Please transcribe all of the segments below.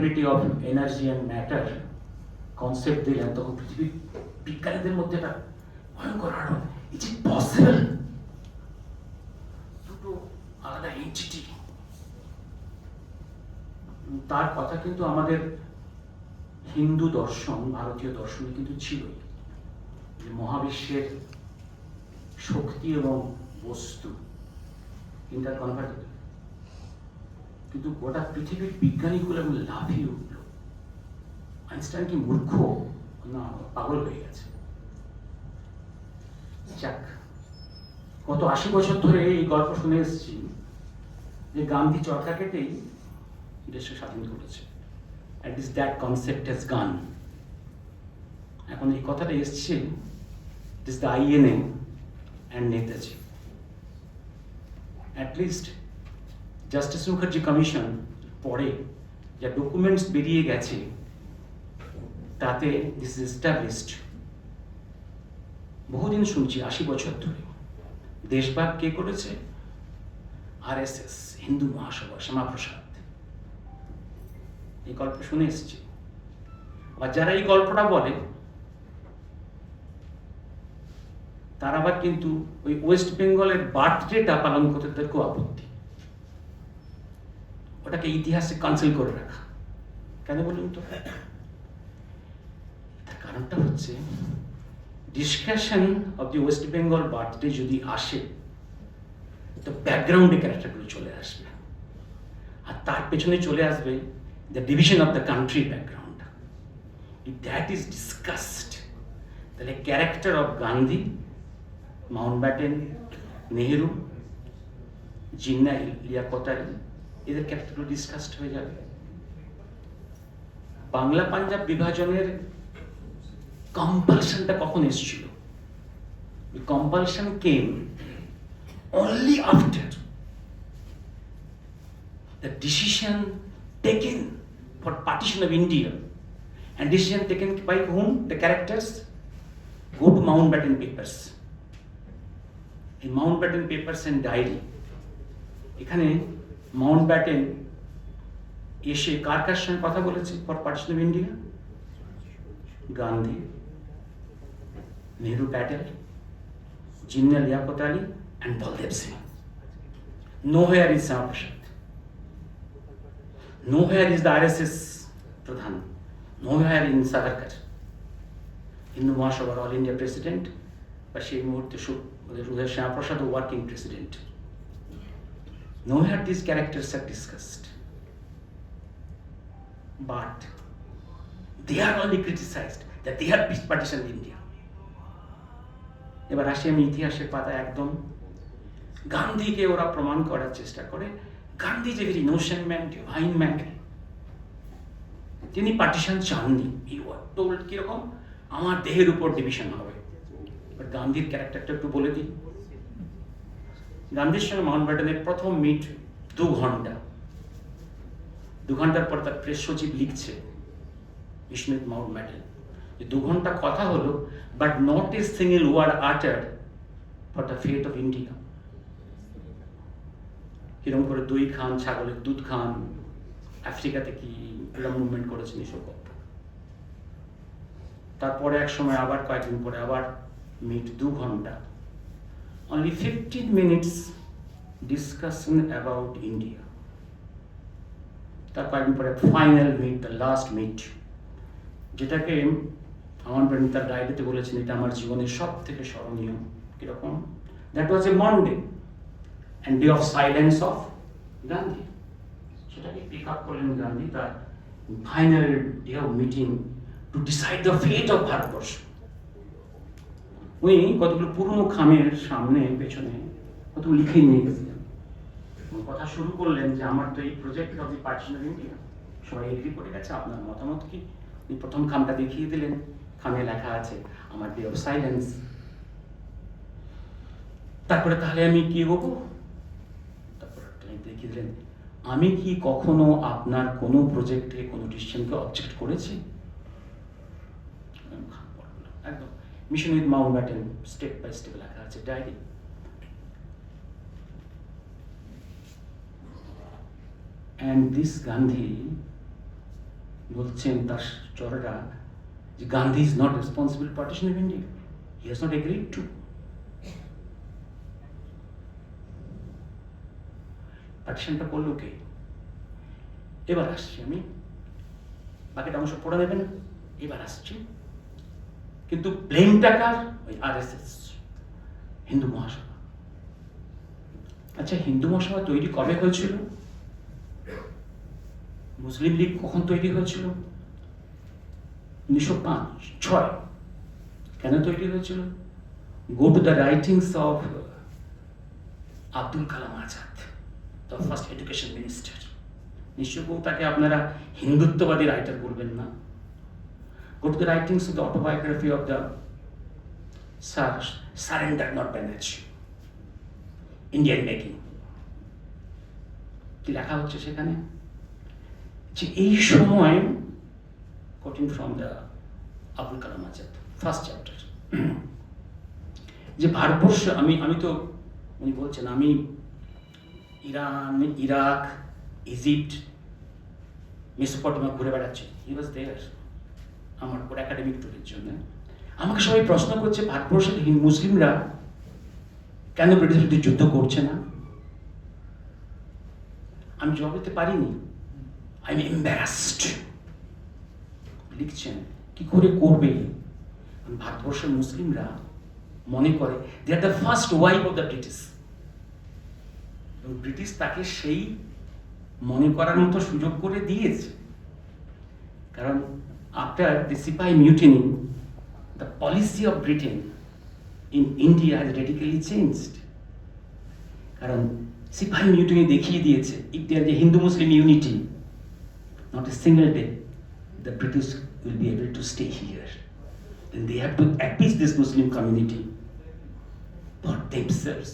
ইন্টাগ্রিটি of energy and matter concept দিলেন, তখন পৃথিবীর বিজ্ঞানীদের মধ্যে একটা ভয়ঙ্কর আড়ন, ইজ ইট পসিবল দুটো আলাদা এন্টিটি। তার কথা কিন্তু আমাদের হিন্দু দর্শন, ভারতীয় দর্শনে কিন্তু ছিলই, যে মহাবিশ্বের শক্তি এবং বস্তু ইন্টারকনভার্টেবল। কিন্তু গোটা পৃথিবীর বিজ্ঞানীগুলো এবং লাফিয়ে উঠল। আইনস্টাইন কি মূর্খ না পাগল হয়ে গেছে? যাক, গত 80 বছর ধরে এই গল্প শুনে এসেছি যে গান্ধী চরকা কেটেই দেশকে স্বাধীন করেছে, at least that concept has gone. এখন এই কথাটা এসছে, it is the INA and Netaji. At least justice Mukherjee commission পরে যা ডকুমেন্টস বেরিয়ে গেছে তাতে দিস ইজ এস্টাবলিশড। বহুদিন শুনছি, 80 বছর ধরে। দেশভাগ কে করেছে? আরএসএস, হিন্দু মহাসভা, শ্যামাপ্রসাদ। এই গল্প শুনে এসেছি। আবার যারা এই গল্পটা বলে তারা আবার কিন্তু ওই ওয়েস্ট বেঙ্গলের বার্থডেটা পালন করতে তাদের খুব আপত্তি, ওটাকে ইতিহাসে ক্যান্সেল করে রাখা। কেন বলুন তো? তার কারণটা হচ্ছে, discussion of the West Bengal birthday যদি আসে তো ব্যাকগ্রাউন্ডে ক্যারেক্টারগুলো চলে আসবে, আর তার পেছনে চলে আসবে the division of the country background. If that is discussed, তাহলে character of Gandhi, Mountbatten, Nehru, Jinnah Liaquat Ali, এদের ক্যারেক্টারগুলো ডিসকাসড হয়ে যাবে। বাংলা পাঞ্জাব বিভাজনের কম্পালশনটা কখন এসেছিল? The compulsion came only after the decision taken for partition of India, and decision taken by whom? The characters. Go to Mountbatten Papers. In Mountbatten Papers and Diary, এখানে Mountbatten এসে কার কার সঙ্গে কথা বলেছে for partition of India? Gandhi, Nehru Patel, Jinnah Liaquat Ali and Baldev Singh. Nowhere is Shyama-Prasad. Nowhere is the RSS Pradhan. Nowhere in Savarkar. Hindu Mahasabhar All India President, but সেই মুহূর্তে Shyama-Prasad a working president. Nowhere these characters are discussed. But they are only criticized that they have partitioned India. এবার আসি আমি ইতিহাসের পাতা একদম। গান্ধীকে ওরা প্রমাণ করার চেষ্টা করে গান্ধী যে very innocent man, divine man, তিনি পার্টিশন চাননি। হি ওয়াজ টোল্ড কিরকম, আমার দেহের উপর ডিভিশন হবে। বাট গান্ধীর ক্যারেক্টারটা একটু বলে দিই। গান্ধীর সঙ্গে মাউন্টব্যাটেনের প্রথম মিট 2 ঘন্টা। 2 ঘন্টার পর তার প্রেস সচিব লিখছে, বিশ্বনাথ মাউন্টব্যাটেন, যে 2 ঘন্টা কথা হলো, but not a single word uttered for the fate of India. কিরকম করে দই খান, ছাগলের দুধ খান, আফ্রিকাতে কি ফ্রিডম মুভমেন্ট করেছেন, এসব গল্প। তারপরে এক সময় আবার কয়েকদিন পরে আবার মিট 2 ঘন্টা, only 15 minutes discussion about India. তার কয়েকদিন পরে final meet, the last meet, যেটাকে আমার তার ডায়েরিতে বলেছেন এটা আমার জীবনের সব থেকে স্মরণীয়। কিরকম? That was a Monday and day of silence of Gandhi. সেটাকে পিক আপ করলেন গান্ধী তার final day of meeting to decide the fate of Bharatvarsha. উনি কতগুলো পুরনো খামের সামনে পেছনে কতগুলো লিখে নিয়ে গেছিলেন। কথা শুরু করলেন যে আমার তো এই project of the partition of India, সবাই এগ্রি করে গেছে, আপনার মতামত কি? উনি প্রথম খামটা দেখিয়ে দিলেন, খামে লেখা আছে আমার ডে অফ সাইলেন্স। তারপরে তাহলে আমি কি হবো? দেখিয়ে দিলেন, আমি কি কখনো আপনার কোনো প্রজেক্টে কোনো ডিসিশনকে অবজেক্ট করেছি? একদম mission with Mountbatten, step by step লেখা আছে ডায়েরি। And this Gandhi বলছেন তার চরেরা যে Gandhi is not responsible partition of India, he has not agreed to. পার্টিশনটা করলো কে? এবার আসছি আমি, বাকিটা অংশ পড়ে নেবেন, এবার আসছি। কিন্তু ব্লেমটা কার? ওই আরএসএস, হিন্দু মহাসভা। আচ্ছা, হিন্দু মহাসভা তৈরি কবে হয়েছিল? মুসলিম লীগ কখন তৈরি হয়েছিল? 1905-6। কেন তৈরি হয়েছিল? Go to the writings of Abdul Kalam Azad, the first education minister. নিশ্চয় তাকে আপনারা হিন্দুত্ববাদী রাইটার বলবেন না। Go to the writings of the autobiography of the Sir Sarendranath Banerjee, Indian making. কি লেখা হচ্ছে সেখানে? যে এই সময়, coating from the Abul Kalam Azad first chapter, যে ভারতবর্ষ, আমি তো উনি বলছেন আমি ইরান, ইরাক, ইজিপ্ট, মেসোপটেমিয়া ঘুরে বেড়াচ্ছি। হি ওয়াজ দেয়ার আমার ওর একাডেমিক ট্যুরের জন্য। আমাকে সবাই প্রশ্ন করছে ভারতবর্ষের মুসলিমরা কেন ব্রিটিশের বিরুদ্ধে যুদ্ধ করছে না। আমি জবাব দিতে পারিনি। I am embarrassed. লিখছেন কি করে করবে? ভারতবর্ষের মুসলিমরা মনে করে they are the first wife of the British, এবং ব্রিটিশ তাকে সেই মনে করার মতো সুযোগ করে দিয়েছে। কারণ after the Sipahi mutiny, the policy of Britain in India has radically changed. কারণ সিপাহি মিউটিনি দেখিয়ে দিয়েছে, if there is a Hindu-Muslim unity, not a single day, the British will be able to stay here. Then they have to appease this Muslim community for themselves.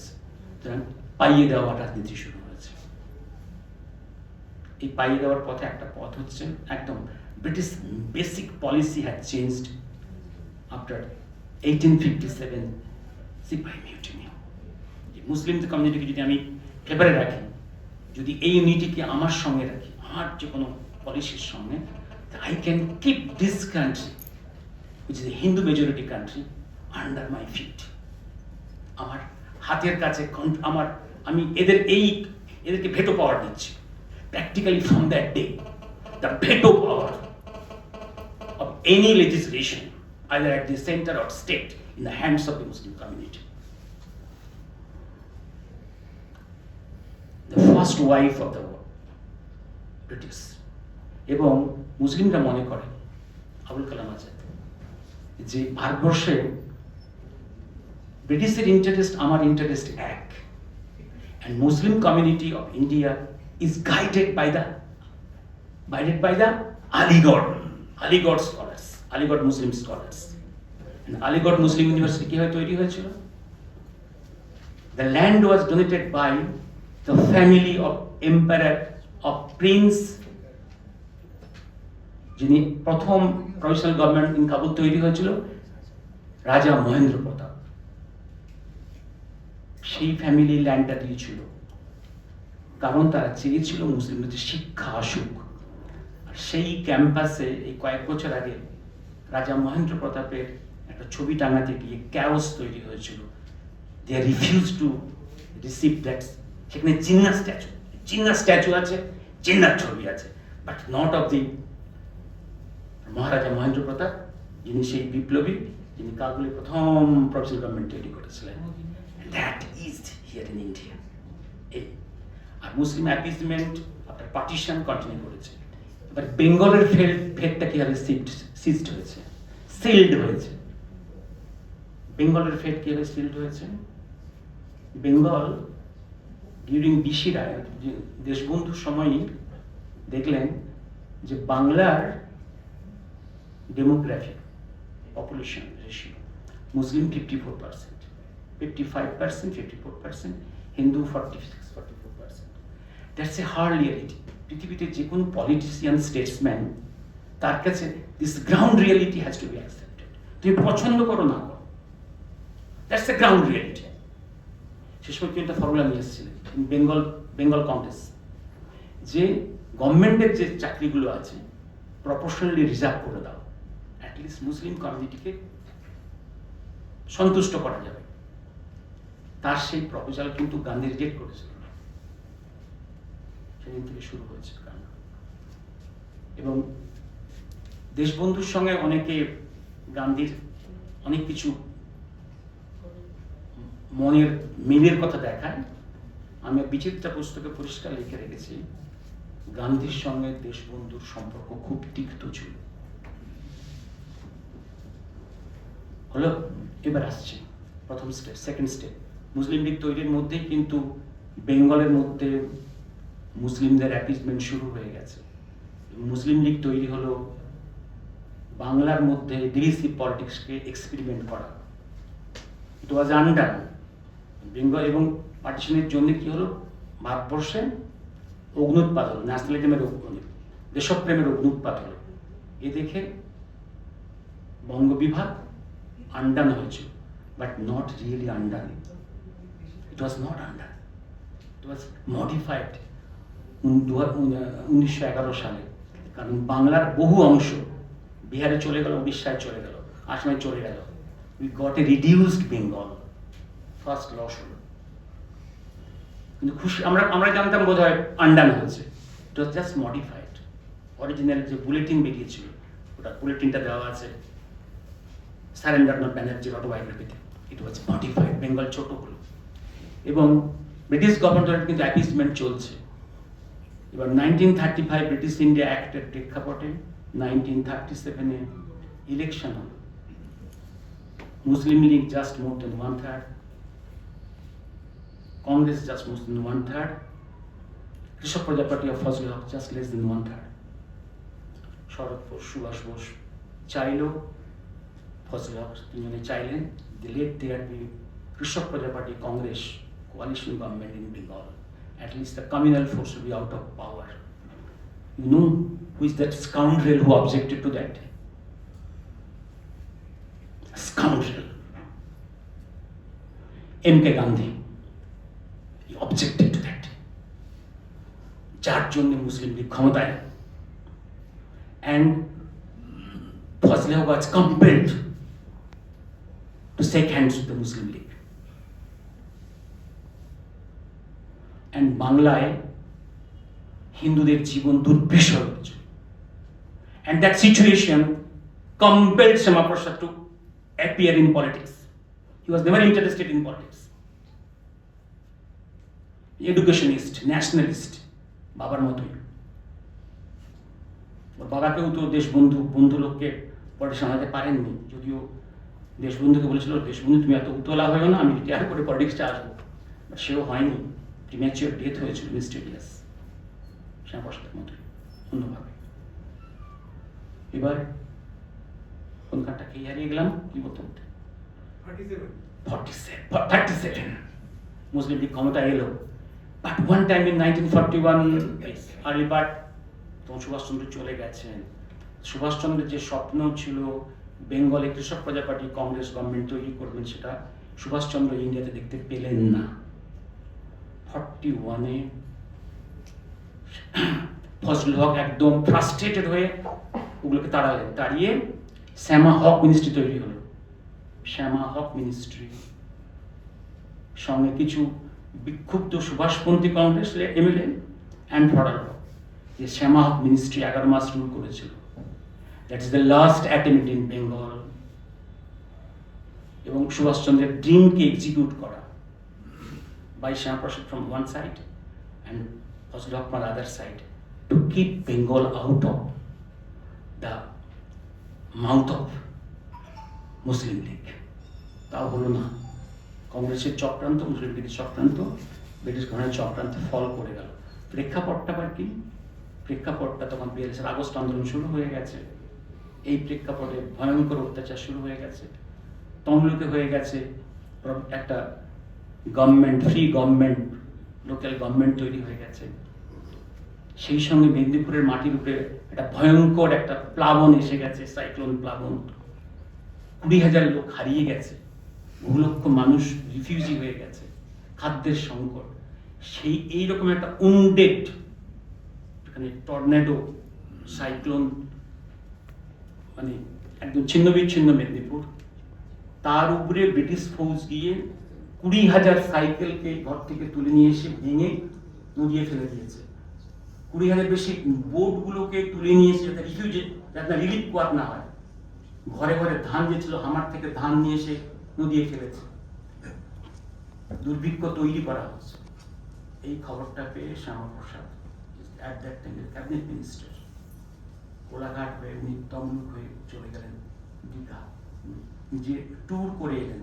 পাইয়ে দেওয়া রাজনীতি শুরু হয়েছে। এই পাইয়ে দেওয়ার পথে একটা পথ হচ্ছে একদম British basic policy had changed after 1857 Sipahi mutiny. মুসলিম কমিউনিটিকে যদি আমি ফেভারে রাখি, যদি এই ইউনিটিকে আমার সঙ্গে রাখি, আমার যে কোনো পলিসির সঙ্গে, I can keep this country, which is a Hindu majority country, under my feet. আমার হাতের কাছে আমি এদেরকে ভেটো পাওয়ার দিচ্ছি। Practically from that day, the veto power of any legislation, either at the center or state, in the hands of the Muslim community. The first wife of the British. এবং মুসলিমরা মনে করে আবুল কালাম আজাদ যে ভারতবর্ষে ব্রিটিশের ইন্টারেস্ট আমার interest এক, and Muslim community of India is guided by the Aligarh scholars, Aligarh Muslim scholars. And Aligarh Muslim University কিভাবে তৈরি হয়েছিল? The land was donated by the family of emperor of Prince, যিনি প্রথম provisional government in Kabul তৈরি হয়েছিল, রাজা মহেন্দ্র প্রতাপ। সেই family ল্যান্ডটা দিয়েছিল কারণ তারা চেয়েছিল মুসলিমদের শিক্ষা আসুক। সেই ক্যাম্পাসে এই কয়েক বছর আগে রাজা মহেন্দ্র প্রতাপের একটা ছবি টাঙাতে গিয়ে ক্যাওস তৈরি হয়েছিল। দে রিফিউজ টু রিসিভ দ্যাট। সেখানে চিন্না স্ট্যাচু আছে, চিন্নার ছবি আছে, বাট নট অফ দি মহারাজা মহেন্দ্র প্রতাপ, যিনি সেই বিপ্লবী, যিনি কাবুলে প্রথম প্রভিন্সিয়াল গভর্নমেন্ট তৈরি করেছিলেন। That is here in India. আর Muslim appeasement after partition continue করেছে। এবার বেঙ্গলের ফেটটা কিভাবে সিজড হয়েছে, সিল্ড হয়েছে। বেঙ্গলের ফেট কিভাবে সিল্ড হয়েছে? বেঙ্গল ডিউরিং বিসি রায়, দেশবন্ধুর সময়ই দেখলেন যে বাংলার demography, population ratio, Muslim 54%, 55%, 54%, Hindu 46-44%. That's a hard reality. পৃথিবীতে যে কোনো পলিটিশিয়ান, স্টেটসম্যান, তার কাছে this ground reality has to be accepted. তুমি পছন্দ করো না করো, দ্যাটস এ গ্রাউন্ড রিয়েলিটি। সে সময় কিন্তু একটা ফর্মুলা নিয়ে এসেছিলেন বেঙ্গল কংগ্রেস, যে গভর্নমেন্টের যে চাকরিগুলো আছে প্রপোর্শনালি রিজার্ভ করে দাও, অ্যাটলিস্ট মুসলিম কমিউনিটিকে সন্তুষ্ট করা যাবে। তার সেই প্রপোজাল কিন্তু গান্ধী রিজেক্ট করেছিল, সেদিন থেকে শুরু হয়েছে কান্না। এবং দেশবন্ধুর সঙ্গে অনেকে গান্ধীর অনেক কিছু মনের মিলের কথা দেখায়। আমি বিচিত্রা পুস্তকে পরিষ্কার লিখে রেখেছি, গান্ধীর সঙ্গে দেশবন্ধুর সম্পর্ক খুব তিক্ত ছিল। হলো, এবার আসছে প্রথম স্টেপ। সেকেন্ড স্টেপ, মুসলিম লীগ তৈরির মধ্যেই কিন্তু বেঙ্গলের মধ্যে মুসলিমদের অ্যাপিজমেন্ট শুরু হয়ে গেছে। মুসলিম লীগ তৈরি হলো বাংলার মধ্যে ডিভিসিভ পলিটিক্সকে এক্সপেরিমেন্ট করা। ইট ওয়াজ আন্ডার বেঙ্গল, এবং পার্টিশনের জন্য কি হলো, ভারতবর্ষে অগ্নুৎপাত হলো, ন্যাশনালিজমের দেশপ্রেমের অগ্নুৎপাত হলো। এ দেখে বঙ্গবিভাগ আন্ডান হয়েছিল, but not really undone. It was not undone, it was modified 1911 সালে। কারণ বাংলার বহু অংশ বিহারে চলে গেল, উড়িষ্যায় চলে গেল, আসামে চলে গেল। We got a reduced Bengal, first loss হলো। কিন্তু খুশি আমরা জানতাম বোধ হয় আন্ডান হয়েছে। It was just modified. Original যে বুলেটিন বেরিয়েছিল, ওটা বুলেটিনটা দেওয়া আছে সারেন্দ্রনাথ ব্যানার্জির অটোবায়োগ্রাফিতে। ইট ওয়াজ মডিফাইড, বেঙ্গল ছোট হলো। এবং ব্রিটিশ গভর্নমেন্টের কিন্তু অ্যাপিসমেন্ট চলছে। এবার 1935 ব্রিটিশ ইন্ডিয়া অ্যাক্টের প্রেক্ষাপটে 1937-এ ইলেকশন হল। Muslim League just more than 1/3, Congress just more than 1/3, Krishak Praja Party of Fazle Haque just less than 1/3। Sarat Bose, Subhas Bose চাইলেও, ফজলে হক তিনজনে চাইলেন, দি লেট দেয়ার বি কৃষক Praja party Congress coalition government in Bengal. At least the communal force will be out of power. You know who is that scoundrel who objected to that? Scoundrel. M.K. Gandhi. He objected to that. যার জন্য মুসলিম লীগ ক্ষমতায়, and Fazle Haq was compelled to shake hands with the Muslim League. And বাংলায় হিন্দুদের জীবন দুর্বিষহ হয়েছে। And that situation compelled Shama Prasad to appear in politics. He was never interested in politics. Educationist, nationalist, বাবার মতোই। ওর বাবাকেও তো বন্ধু লোককে পলিটিক্স আনাতে পারেননি, যদিও দেশবন্ধুকে বলেছিল, দেশবন্ধু তুমি এত উতলা হয়েও না, আমি রিটায়ার করে পলিটিক্সটা আসবো, বাট সেও হয়নি। প্রিম্যাচিওর ডেথ হয়েছিল, মিস্টেরিয়াস, শ্যামাপ্রসাদের মতোই অন্যভাবে। এবার কোন কারটা খেয়ে হারিয়ে গেলাম, কি বলতে বলতে 37 মুসলিম লীগ ক্ষমতা এলো। But one time in 1941 early part, তখন সুভাষচন্দ্র চলে গেছেন। সুভাষচন্দ্রের যে স্বপ্ন ছিল বেঙ্গলে কৃষক প্রজা পার্টি কংগ্রেস গভর্নমেন্ট তৈরি করবেন, সেটা সুভাষচন্দ্র ইন্ডিয়াতে দেখতে পেলেন না। 41-এ ফজলে হক একদম ফ্রাস্ট্রেটেড হয়ে ওগুলোকে তাড়িয়ে শ্যামা হক মিনিস্ট্রি তৈরি হলো। শ্যামা হক মিনিস্ট্রি সঙ্গে কিছু বিক্ষুব্ধ সুভাষপন্থী কংগ্রেস এমএলএ অ্যান্ড ফরাল হক, যে শ্যামা হক মিনিস্ট্রি 11 মাস রুল করেছিল। That is the last attempt in Bengal. এবং সুভাষচন্দ্রের ড্রিমকে এক্সিকিউট করা by Shama Prasad from one side and Fazle Haq from the other side, to keep Bengal out of the mouth of Muslim League. তাও হলো না। কংগ্রেসের চক্রান্ত, মুসলিম লীগের চক্রান্ত, ব্রিটিশ গভর্নমেন্টের চক্রান্ত ফল করে গেল। প্রেক্ষাপটটা আবার কি? প্রেক্ষাপটটা তখন 42-এর আগস্ট আন্দোলন শুরু হয়ে গেছে। এই প্রেক্ষাপটে ভয়ঙ্কর অত্যাচার শুরু হয়ে গেছে। তমলুকে হয়ে গেছে একটা government, free government, local government তৈরি হয়ে গেছে। সেই সঙ্গে মেদিনীপুরের মাটির উপরে একটা ভয়ঙ্কর একটা প্লাবন এসে গেছে, সাইক্লোন প্লাবন। 20,000 লোক হারিয়ে গেছে, বহু লক্ষ মানুষ রিফিউজি হয়ে গেছে, খাদ্যের সংকট। সেই এইরকম একটা উন্ডেড, এখানে টর্নেডো, সাইক্লোন মানে একদম ছিন্ন বিচ্ছিন্ন মেদিনীপুর, তার উপরে ব্রিটিশ ফৌজ গিয়ে 20,000 সাইকেলকে ঘর থেকে তুলে নিয়ে এসে ভেঙে নদিয়ে ফেলে দিয়েছে। 20,000 বেশি বোটগুলোকে তুলে নিয়ে এসে যাতে রিফিউজি, যাতে রিলিফ কোয়ার না হয়, ঘরে ঘরে ধান যে ছিল হামার থেকে ধান নিয়ে এসে নদিয়ে ফেলেছে, দুর্ভিক্ষ তৈরি করা হচ্ছে। এই খবরটা পেয়ে Shyamaprasad at that time cabinet minister Kolaghat হয়ে উনি তমলুক হয়ে চলে গেলেন দীঘা, যে ট্যুর করে এলেন,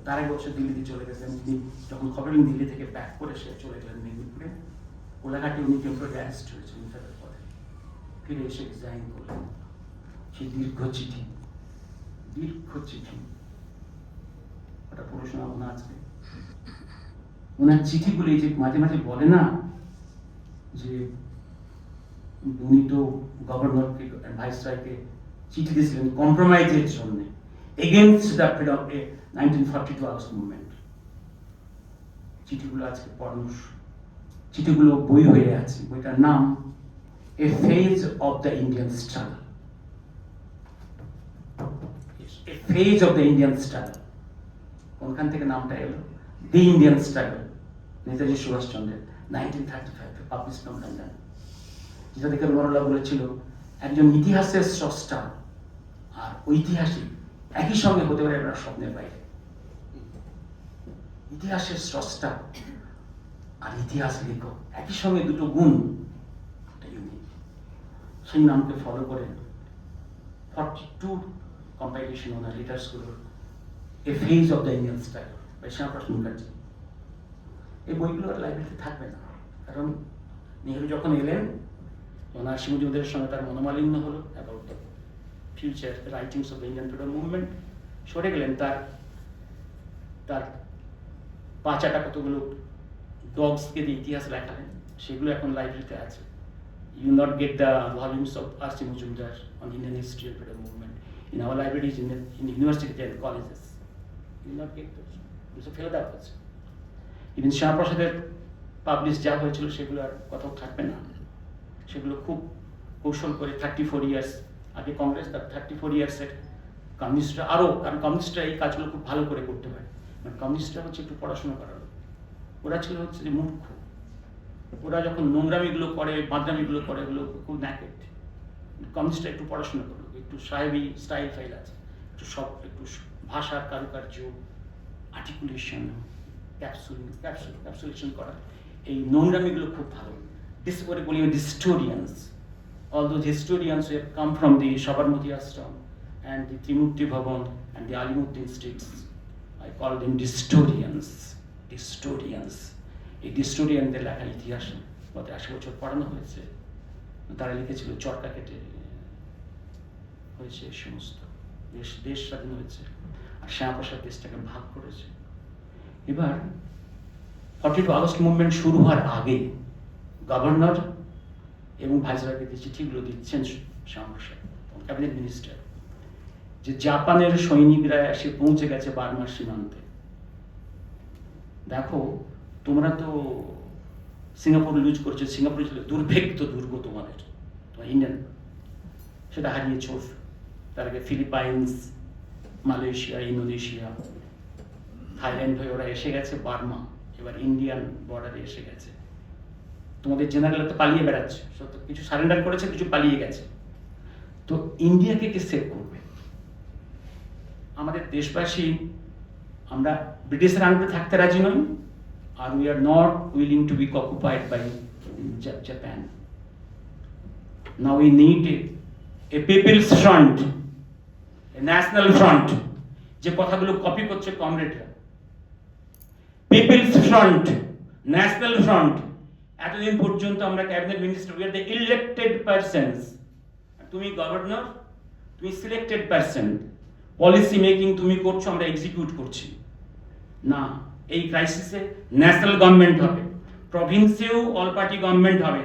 তার এক বছর দিল্লিতে চলে গেছেন। তিনি যখন খবর দিল্লি থেকে ব্যাক করে সে চলে গেলেন মেদিনীপুরে, কোলাঘাটে উনি টেম্পোরারি অ্যারেস্ট হয়েছেন ফেরার পরে, ফিরে এসে রিজাইন করলেন। সেই দীর্ঘ চিঠি ওটা পড়াশোনা মনে আছে। ওনার চিঠিগুলি যে মাঝে মাঝে বলে না যে উনি তো গভর্নরকে, ভাইসরয়কে চিঠি দিয়েছিলেন কম্প্রোমাইজের জন্য against the freedom 1942 August movement. চিঠিগুলো আজকে পড়ানো, চিঠিগুলো বই হয়ে আছে। বইটার নাম a phase of the Indian struggle. A phase of the Indian struggle কোনখান থেকে নামটা এলো? দি ইন্ডিয়ান স্ট্রাগল, নেতাজি সুভাষচন্দ্রের 1935 পাবলিশ ফ্রম লন্ডন। যেটা দেখে নরলা বলেছিল একজন ইতিহাসের স্রষ্টা আর ঐতিহাসিক একই সঙ্গে হতে পারে আপনার স্বপ্নের বাইরে। ইতিহাসের স্রষ্টা আর ইতিহাস লেখক একই সঙ্গে দুটো গুণ, সেই নামকে ফলো করে 42 কম্পাইলেশন ওনার লিটার্স গুলোর a phase of the Indian struggle by Shyamaprasad Mukherjee. এই বইগুলো আর লাইব্রেরিতে থাকবে না, কারণ নেহরু যখন এলেন নরসিংহ মজুমদারের সঙ্গে তার মনোমালিন্য হলো about the future writings of the Indian freedom movement, সরে গেলেন। তার পাঁচাটা কতগুলো ডগসকে দিয়ে ইতিহাস লেখালেন, সেগুলো এখন লাইব্রেরিতে আছে। You will not get the volumes of R.C. Majumdar on Indian history and freedom movement in our libraries, in universities and colleges. You will not get those. Those are filled up. Even শ্যামাপ্রসাদের publish যা হয়েছিল সেগুলো আর কোথাও থাকবে না। সেগুলো খুব কৌশল করে 34 ইয়ার্স আগে কংগ্রেস, তার 34 ইয়ার্সের কমিউনিস্টরা আরও, কারণ কমিউনিস্টরা এই কাজগুলো খুব ভালো করে করতে পারে। মানে কমিউনিস্টরা হচ্ছে একটু পড়াশোনা করালো, ওরা ছিল হচ্ছে যে মূর্খ। ওরা যখন নোংরামিগুলো করে, বাদরামিগুলো করে, ওগুলো খুব ন্যাকেট। কমিউনিস্টরা একটু পড়াশোনা করলো, একটু সাহেবি স্টাইল ফাইল আছে, একটু সব, একটু ভাষার কারুকার্য, আর্টিকুলেশন, ক্যাপসুলেশন করা, এই নোংরামিগুলো খুব ভালো। করে বলি historians, all those historians who have come from the Sabarmati Ashram and the Trimurti Bhavan and the Alimuddin states, I call them historians. এই ডিস্টোরিয়ানদের লেখা ইতিহাস গত 80 বছর পড়ানো হয়েছে। তারা লিখেছিল চরকা কেটে হয়েছে সমস্ত দেশ স্বাধীন হয়েছে, আর শ্যামাপ্রসাদ দেশটাকে ভাগ করেছে। এবার 42 আগস্ট মুভমেন্ট শুরু হওয়ার আগে গভর্নর এবং ভাইসরয়কে যে চিঠিগুলো দিচ্ছেন শ্যামাপ্রসাদ ক্যাবিনেট মিনিস্টার, যে জাপানের সৈনিকরা এসে পৌঁছে গেছে বার্মার সীমান্তে। দেখো তোমরা তো সিঙ্গাপুর লুজ করেছো, সিঙ্গাপুর ছিল দুর্ভেদ্য দুর্গ তোমার ইন্ডিয়ান, সেটা হারিয়েছ। তার আগে ফিলিপাইন্স, মালয়েশিয়া, ইন্দোনেশিয়া, থাইল্যান্ড হয়ে ওরা এসে গেছে বার্মা, এবার ইন্ডিয়ান বর্ডারে এসে গেছে। তোমাদের জেনারেল তো পালিয়ে বেড়াচ্ছে, কিছু সারেন্ডার করেছে, কিছু পালিয়ে গেছে। তো ইন্ডিয়াকে কে সেভ করবে? আমাদের দেশবাসী আমরা ব্রিটিশের আন্ডারে থাকতে রাজি নই, আর we are not willing to be occupied by Japan. Now we need a people's front, a national front, যে কথাগুলো কপি করছে কমরেডরা। People's front, national front. এতদিন পর্যন্ত আমরা cabinet minister, we are the elected persons. তুমি গভর্নর, তুমি সিলেক্টেড পারসন, পলিসি মেকিং তুমি করছো, আমরা এক্সিকিউট করছি না। এই ক্রাইসিসে ন্যাশনাল গভর্নমেন্ট হবে, প্রভিন্সেও অল পার্টি গভর্নমেন্ট হবে,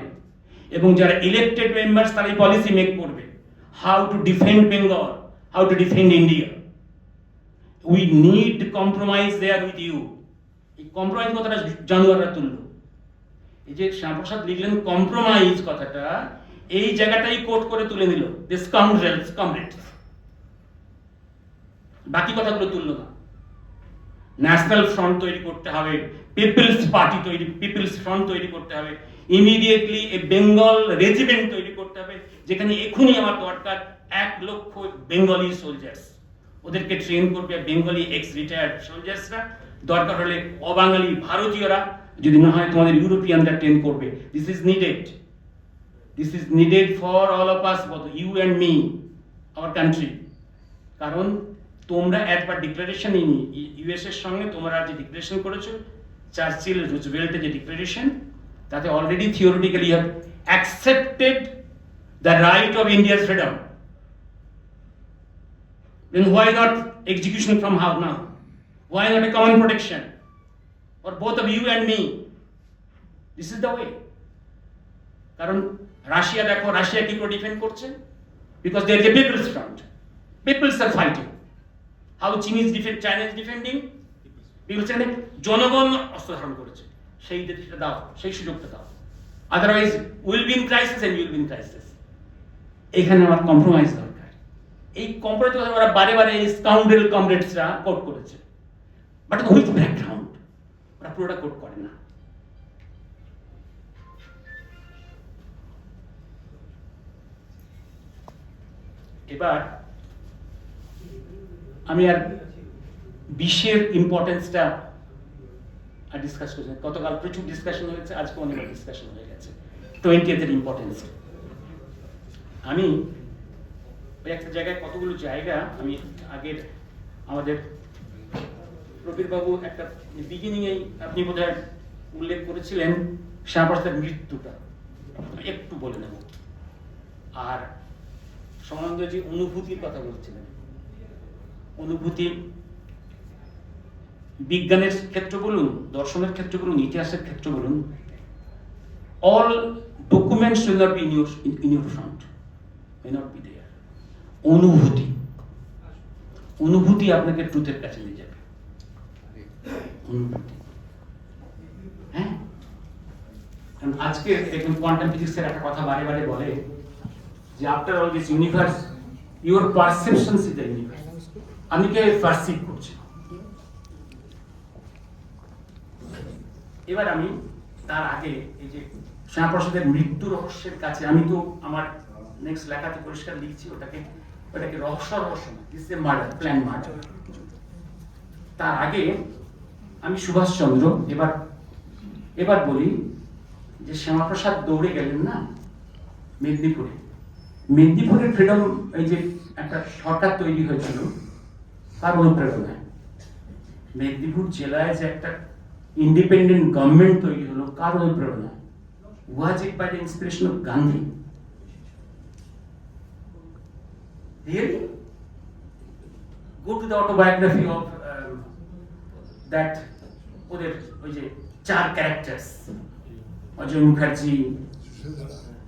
এবং যারা ইলেক্টেড মেম্বার্স তারাই পলিসি মেক করবে। How to defend Bengal, how to defend India. We need compromise there with you. এই কম্প্রোমাইজ কথাটা জানুয়াররা তুললো। এই যে শ্যামাপ্রসাদ লিখলেন কম্প্রোমাইজ কথাটা, এই জায়গাটাই কোট করে তুলে নিল, দিস স্কাউন্ড্রেলস কমরেডস, বাকি কথাগুলো তুললো না। ন্যাশনাল ফ্রন্ট তৈরি করতে হবে, পিপলস পার্টি তৈরি, পিপলস ফ্রন্ট তৈরি করতে হবে, ইমিডিয়েটলি এ বেঙ্গল রেজিমেন্ট তৈরি করতে হবে, যেখানে এখনই আমার দরকার 1 লক্ষ বেঙ্গলি সোলজার্স, ওদেরকে ট্রেন করবে বেঙ্গলি এক্স রিটায়ার্ড সোলজার্সরা, দরকার হলে অবাঙালি ভারতীয়রা, যদি না হয় তোমাদের ইউরোপিয়ানরা ট্রেন করবে। This is needed for all of us, both you and me, our country. কারণ তোমরা অ্যাজ পার ডিক্লারেশন ইউএস এর সঙ্গে তোমরা যে ডিক্লারেশন করেছো, চার্চিল রুজভেল্টের যে ডিক্লারেশন, তাতে already theoretically you have accepted the right of India's freedom. Then why not execution from how now? Why not a common protection for both of you and me? This is the way. কারণ Russia দেখো, Russia কি করে defend করছে? Because there is a people's front. Peoples are fighting. How Chinese defend, China is defending? People say জনগণ অস্ত্র ধারণ করেছে, সেই দেশটা দাও, সেই সুযোগটা দাও। Otherwise we'll be in crisis and you'll be in crisis. এখানে আমার কম্প্রোমাইজ দরকার। এই কম্প্রোমাইজ কথা ওরা বারে বারে স্কাউন্ডেল কমরেডসরা কোট করেছে, বাট হুইচ ব্যাকগ্রাউন্ড, ওরা পুরোটা কোট করে না। এবার আমি আর বিশ্বের ইম্পর্টেন্সটা আর ডিসকাস করছি। গতকাল প্রচুর ডিসকাশন হয়েছে, আজকে অনেক ডিসকাশন হয়ে গেছে 20th এর ইম্পর্টেন্স। আমি ওই একটা জায়গায়, কতগুলো জায়গা আমি আগের আমাদের প্রবীর বাবু একটা বিগিনিংয়েই আপনি বোধহয় উল্লেখ করেছিলেন শ্যামাপ্রসাদের মৃত্যুটা, একটু বলে নেব। আর সমানন্দজি অনুভূতির কথা বলছিলেন। অনুভূতি বিজ্ঞানের ক্ষেত্র বলুন, দর্শনের ক্ষেত্র বলুন, ইতিহাসের ক্ষেত্র বলুন, all documents will not be in your front, may not be there. অনুভূতি আপনাকে ট্রুথের কাছে নিয়ে যাবে। অনুভূতি, হ্যাঁ। কারণ আজকে দেখুন কোয়ান্টাম ফিজিক্সের একটা কথা বারে বারে বলে যে after all this universe, your perceptions is the universe. আমি কে পারসিভ করছি। এবার আমি তার আগে এই যে শ্যামাপ্রসাদের মৃত্যু রহস্যের কাছে, আমি তো আমার নেক্সট লেখাতে পরিষ্কার লিখছি ওটাকে রহস্য না, this is a murder, plan murder. তার আগে আমি সুভাষচন্দ্র, এবার বলি যে শ্যামাপ্রসাদ দৌড়ে গেলেন না মেদিনীপুরের ফ্রিডম, এই যে একটা সরকার তৈরি হয়েছিল তার অনুপ্রেরণায়। মেদিনীপুর জেলায় যে একটা ইন্ডিপেন্ডেন্ট গভর্নমেন্ট তৈরি হলো কার অনুপ্রেরণায়? Was it by the inspiration of Gandhi? Really? Go to the autobiography of that ওদের ওই যে 4 ক্যারেক্টার্স, অজয় মুখার্জি,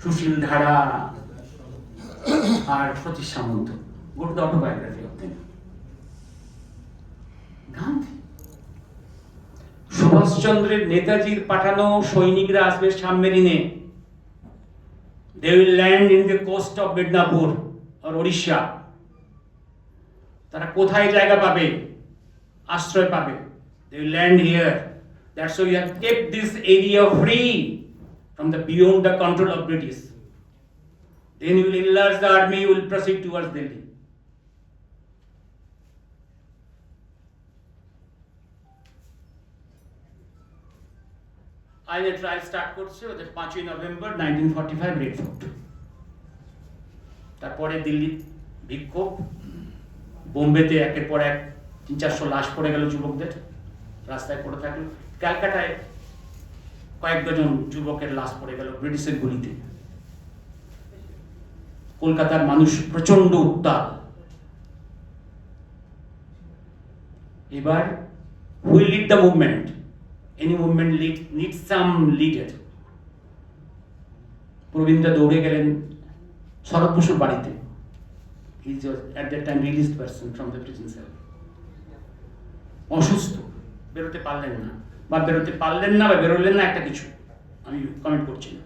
সুশীল ধারা আর সতীশ সামন্ত। Go to the autobiography of them. Gandhi, সুভাষচন্দ্রের নেতাজির পাঠানো সৈনিকরা আসবে সাবমেরিনে। They will land in the coast of Midnapur or Odisha. তারা কোথায় জায়গা পাবে, আশ্রয় পাবে? They will land here. That's why we have kept this area free from the beyond the control of British. Then you will enlarge the army, you will proceed towards Delhi. আইনের trial start করছে ওদের 5ই November 1945 red fort. তারপরে দিল্লি বিক্ষোভ, বোম্বেতে একের পর এক 300-400 লাশ পড়ে গেল যুবকদের, রাস্তায় পড়ে থাকলো। ক্যালকাটায় কয়েক ডজন যুবকের লাশ পড়ে গেল ব্রিটিশের গুলিতে। কলকাতার মানুষ প্রচন্ড উত্তাল। এবার wheel lead the movement? Any movement needs some leader. প্রবীণদা দৌড়ে গেলেন শরৎ বসুর বাড়িতে। He was at that time released person from the prison cell. অসুস্থ, বেরোতে পারলেন না বা বেরোলেন না একটা কিছু, আমি কমেন্ট করছি না।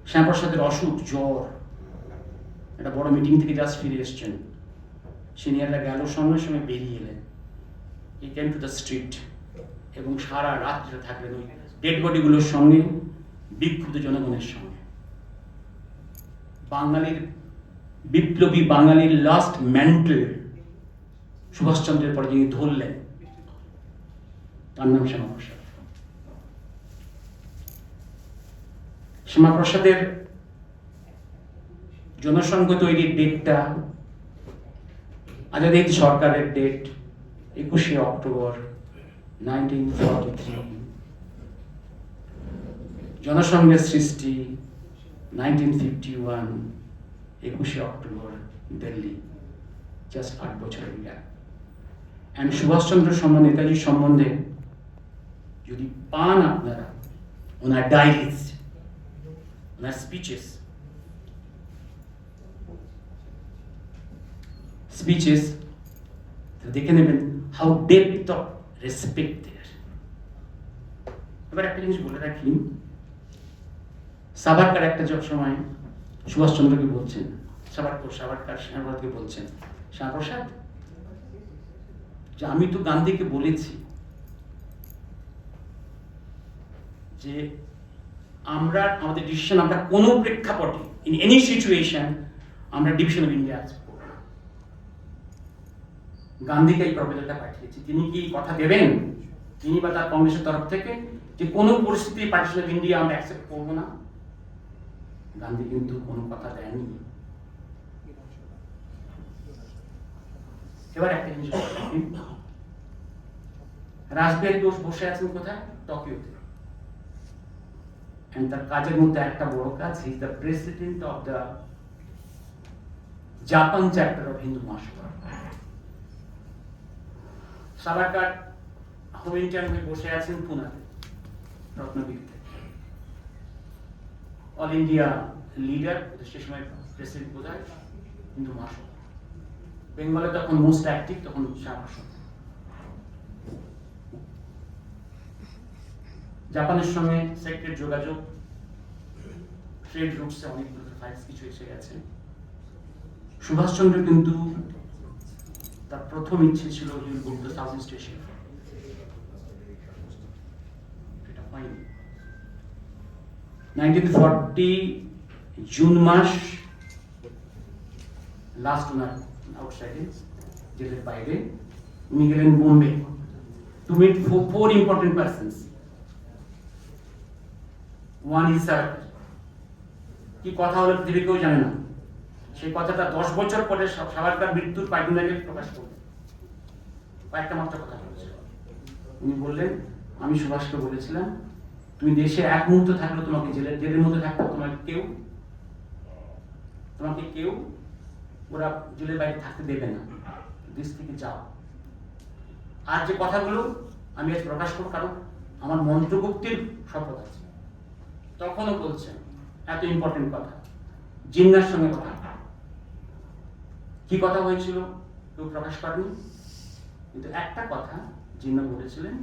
শ্যামাপ্রসাদের অসুখ, জ্বর, একটা বড় মিটিং থেকে জাস্ট ফিরে এসছেন, সিনিয়ররা গেল, সঙ্গে সঙ্গে বেরিয়ে এলেন, ই কেম টু দ্য স্ট্রিট, এবং সারা রাত্রে থাকলেন ওই ডেড বডিগুলোর সঙ্গে, বিক্ষুব্ধ জনগণের সঙ্গে। বাঙালির বিপ্লবী, বাঙালির লাস্ট ম্যান্টেল সুভাষচন্দ্রের পরে যিনি ধরলেন, তার নাম শ্যামাপ্রসাদ। শ্যামাপ্রসাদের জনসংঘ তৈরির ডেটটা আজাদ হিন্দ সরকারের ডেট 21শে অক্টোবর 1943, জনসংঘের সৃষ্টি 1951, 21শে অক্টোবর, দিল্লি, জাস্ট 8 বছরের গ্যাপ। অ্যান্ড সুভাষচন্দ্র সম্বন্ধে, নেতাজি সম্বন্ধে যদি পান আপনারা ওনার ডায়েরিজ, ওনার স্পিচেস, দেখে নেবেন হাউ ডেপথ অফ রেসপেক্ট দেয়ার। এবার একটা জিনিস বলে রাখি, সাভারকার একটা সময় সুভাষচন্দ্রকে বলছেন, সাভারকার শ্যামাপ্রসাদকে বলছেন, শ্যামাপ্রসাদ, যে আমি তো গান্ধীকে বলেছি যে আমরা আমাদের ডিসিশন, আমরা কোনো প্রেক্ষাপটে, ইন এনি সিচুয়েশন, আমরা ডিভিশন অফ ইন্ডিয়া করব। গান্ধীকে এই প্রপোজালটা পাঠিয়েছি, তিনি কি কথা দেবেন, তিনি বা তার কংগ্রেসের তরফ থেকে, যে কোনো পরিস্থিতি পার্টিশন অফ ইন্ডিয়া আমরা অ্যাকসেপ্ট করবো না? গান্ধী কিন্তু কোনো কথা দেয়নি। এবার একটা জিনিস, রাসবিহারী ঘোষ বসে আছেন কোথায়? টোকিওতে। তার কাজের মধ্যে একটা বড় কাজ, he is the president of the Japan chapter of Hindu Mahasabha. Savarkar home intern হয়ে বসে আছেন পুনাতে, রত্নগিরিতে। অল ইন্ডিয়া লিডার, সে সময় প্রেসিডেন্ট বোধহয় হিন্দু মহাসভা। বেঙ্গলে তখন মোস্ট অ্যাক্টিভ, তখন শ্যামাপ্রসাদ। জাপানের সঙ্গে সেক্রেট যোগাযোগ, ট্রেড রুটসে অনেকগুলো ফাইলস কিছু এসে গেছে। সুভাষচন্দ্র কিন্তু তার প্রথম ইচ্ছে ছিল সাউথ ইস্ট এশিয়া, এটা হয়নি। 1940 জুন মাস লাস্ট ওনার আউটসাইডে, জেলের বাইরে, উনি গেলেন Bombay to meet four important persons. One is Savarkar. কি কথা হলো পৃথিবী কেউ জানে না, সেই কথাটা 10 বছর পরে সাভারকার মৃত্যুর কয়েকদিন আগে প্রকাশ করলেন। কয়েকটা মাত্র কথা বলেছিল। উনি বললেন, আমি সুভাষকে বলেছিলাম, তুমি দেশে এক মুহূর্ত থাকলে তোমাকে জেলের মধ্যে থাকতে, তোমাকে কেউ ওরা জেলের বাইরে থাকতে দেবে না, দেশ থেকে যাও। আর যে কথাগুলো আমি আজ প্রকাশ করবো, কারণ আমার মন্ত্রগুপ্তির শপথ আছে। তখনও বলছেন এত ইম্পর্টেন্ট কথা, জিন্নার সঙ্গে কথা, কি কথা হয়েছিল কেউ প্রকাশ করেনি, কিন্তু একটা কথা জিন্না বলেছিলেন,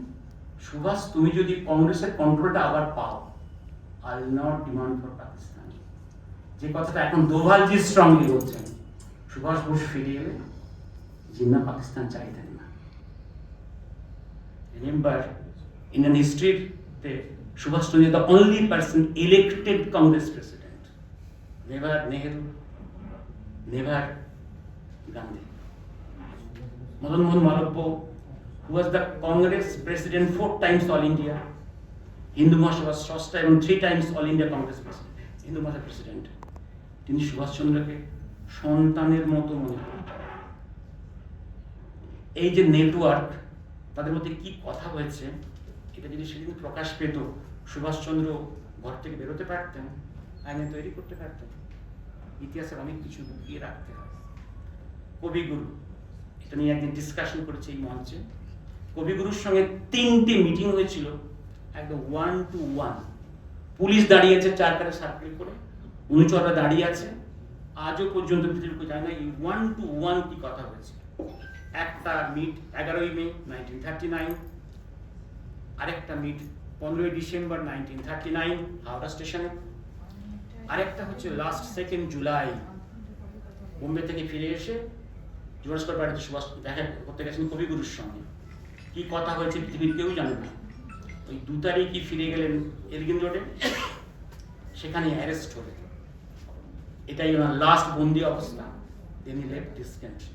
সুভাষ, তুমি যদি কংগ্রেসের কন্ট্রোলটা আবার পাও, I will not demand for Pakistan. যে কথাটা এখন দোভালজি স্ট্রংলি বলছেন, সুভাষ বোস ফিরে এলে জিন্না পাকিস্তান চাইতেন না। রিমেম্বার, ইন্ডিয়ান হিস্ট্রিতে Subhash Chandra the only person elected Congress president, never Nehru, never Gandhi. Madan Mohan Malabho, who was the Congress president 4 times All India, Hindu Mahasabha Shasta, এবং 3 times All India Congress president, Hindu Mahasabha president, তিনি সুভাষচন্দ্রকে সন্তানের মতো মনে করেন। এই যে network, তাদের মধ্যে কি কথা হয়েছে, এটা যদি সেদিন প্রকাশ পেত, সুভাষচন্দ্র ঘর থেকে বেরোতে পারতেন, আইনে তৈরি করতে পারতেন। ইতিহাসের অনেক কিছু লুকিয়ে রাখতে হয়। কবিগুরু, এটা নিয়ে একদিন ডিসকাশন করেছে এই মঞ্চে। কবিগুরুর সঙ্গে 3টে মিটিং হয়েছিল, একদম 1 to 1। পুলিশ দাঁড়িয়েছে চারপাশে সার্কেল করে, অনুচররা দাঁড়িয়ে আছে। আজও পর্যন্ত পৃথিবীর কেউ জানে না এই 1 to 1 কি কথা হয়েছে। একটা মিট 11ই মে 1939, আরেকটা মিট 15ই ডিসেম্বর 1939 হাওড়া স্টেশনে, আরেকটা হচ্ছে লাস্ট 2 জুলাই বোম্বে থেকে ফিরে এসে জোড়াস্কর বাড়িতে সুভাষ দেখা করতে গেছেন কবিগুরুর সঙ্গে। কি কথা হয়েছে পৃথিবীর কেউ জানে না। ওই 2 তারিখই ফিরে গেলেন এলগিন রোডে, সেখানে অ্যারেস্ট হলেন। এটাই ওনার লাস্ট বন্দি অবস্থা। দেন হি লেফট দিস কান্ট্রি।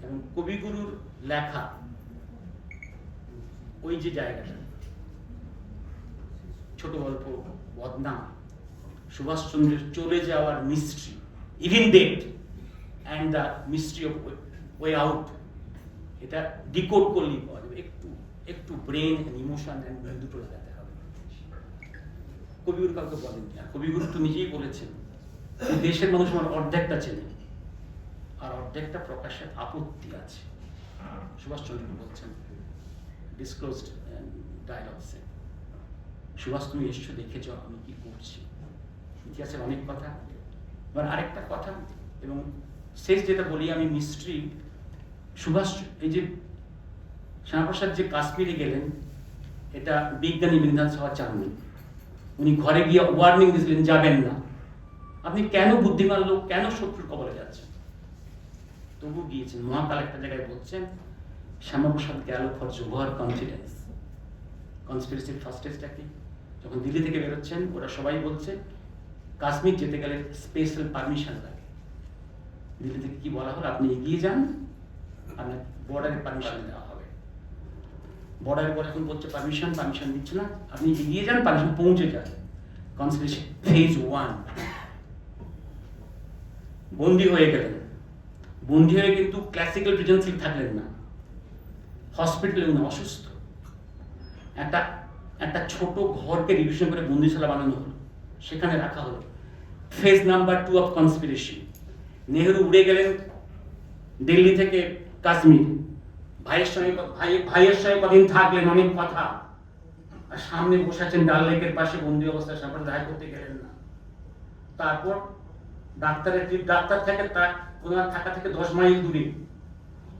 এবং কবিগুরুর লেখা ওই যে জায়গাটা, ছোট গল্প বদনাম, সুভাষচন্দ্রের চলে যাওয়ার mystery, even date and the mystery of way out, এটা ডিকোড করলেই পাওয়া যাবে। একটু ব্রেন অ্যান্ড ইমোশন অ্যান্ড দুটো লাগাতে হবে। কবিগুরু কাউকে বলেন, কবিগুরু তো নিজেই বলেছেন দেশের মানুষ আমার অর্ধেকটা চেনে আর অর্ধেকটা প্রকাশের আপত্তি আছে। সুভাষচন্দ্র বলছেন ডিসক্লোজড ডায়লগসে, সুভাষ তুমি এসছো দেখেছ আমি কি করছি। ইতিহাসের অনেক কথা। এবার আরেকটা কথা এবং শেষ যেটা বলি আমি, মিস্ট্রি সুভাষ, এই যে শ্যামাপ্রসাদ যে কাশ্মীরে গেলেন, এটা বিজ্ঞানী বিধানসভা চাননি। উনি ঘরে গিয়ে ওয়ার্নিং দিয়েছিলেন যাবেন না, আপনি কেন বুদ্ধিমান লোক কেন শত্রুর কবলে যাচ্ছেন, তবু গিয়েছেন। মহাকাল একটা জায়গায় বলছেন শ্যামাপ্রসাদ গেল ফর জোহর কনফিডেন্স। কনস্পিরেসির ফার্স্ট স্টেজটা কি, যখন দিল্লি থেকে বেরোচ্ছেন ওরা সবাই বলছে কাশ্মীর যেতে গেলে স্পেশাল পারমিশন লাগে। দিল্লি থেকে কি বলা হলো, আপনি এগিয়ে যান, আপনার বর্ডারে পারমিশন দেওয়া হবে। বর্ডারে বলে এখন বলছে পারমিশন দিচ্ছে না, আপনি এগিয়ে যান, পারমিশন পৌঁছে যান। Conspiracy phase 1। বন্দী হয়ে গেলেন। বন্দী হয়ে কিন্তু ক্লাসিক্যাল প্রিজেন্সি থাকলেন না, হসপিটালে উনি অসুস্থ। একটা ছোট ঘরকে রিভিশন করে বন্দিশালা বানানো হলো, সেখানে রাখা হলো। Phase number 2 of conspiracy. Nehru উড়ে গেলেন দিল্লি থেকে কাশ্মীর, ভাইয়ের সঙ্গে কদিন থাকলেন, অনেক কথা। আর সামনে বসে আছেন ডাল লেকের পাশে বন্দি অবস্থায়, সামনে দেখা করতে গেলেন না। তারপর ডাক্তার থেকে ওনার থাকা থেকে 10 মাইল দূরে,